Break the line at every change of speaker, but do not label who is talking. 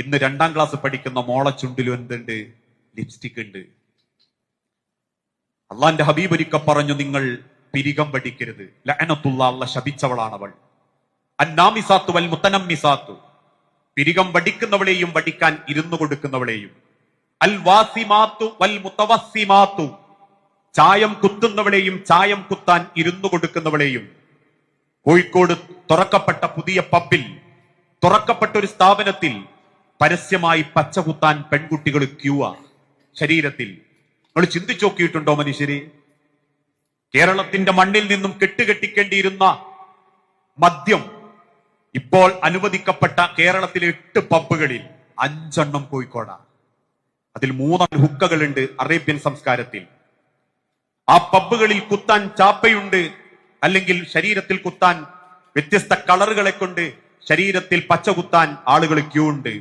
ഇന്ന് 2ാം ക്ലാസ് പഠിക്കുന്ന മോളെ ചുണ്ടിലും എന്തുണ്ട്? ലിപ്സ്റ്റിക് ഉണ്ട്. അള്ളാന്റെ ഹബീബ് ഒരിക്കൽ പറഞ്ഞു, നിങ്ങൾ പിരികം പഠിക്കരുത്. ലഅനത്തുള്ള, അള്ളാഹ് ശപിച്ചവളാണവൾ. അന്നാമിസാത്തു വൽ മുത്തനമ്മിസാത്തു, പിരികം വടിക്കുന്നവളെയും വടിക്കാൻ ഇരുന്നു കൊടുക്കുന്നവളെയും. അൽ വാസിമാത്തു വൽ മുതവസ്സിമാത്തു, ചായം കുത്തുന്നവളെയും ചായം കുത്താൻ ഇരുന്നു കൊടുക്കുന്നവളെയും. കോഴിക്കോട് തുറക്കപ്പെട്ട പുതിയ പബ്ബിൽ, തുറക്കപ്പെട്ട ഒരു സ്ഥാപനത്തിൽ പരസ്യമായി പച്ച കുത്താൻ പെൺകുട്ടികൾ ക്യൂവാ ശരീരത്തിൽ. നമ്മൾ ചിന്തിച്ചു നോക്കിയിട്ടുണ്ടോ മനുഷ്യര്? കേരളത്തിന്റെ മണ്ണിൽ നിന്നും കെട്ടുകെട്ടിക്കേണ്ടിയിരുന്ന മദ്യം ഇപ്പോൾ അനുവദിക്കപ്പെട്ട കേരളത്തിലെ 8 പബ്ബുകളിൽ 5 എണ്ണം കോഴിക്കോടാണ്. അതിൽ 3 ഹുക്കകളുണ്ട് അറേബ്യൻ സംസ്കാരത്തിൽ. ആ പബ്ബുകളിൽ കുത്താൻ ചാപ്പയുണ്ട്, അല്ലെങ്കിൽ ശരീരത്തിൽ കുത്താൻ വ്യത്യസ്ത കളറുകളെ കൊണ്ട് ശരീരത്തിൽ പച്ച കുത്താൻ ആളുകൾ ക്യൂ ഉണ്ട്.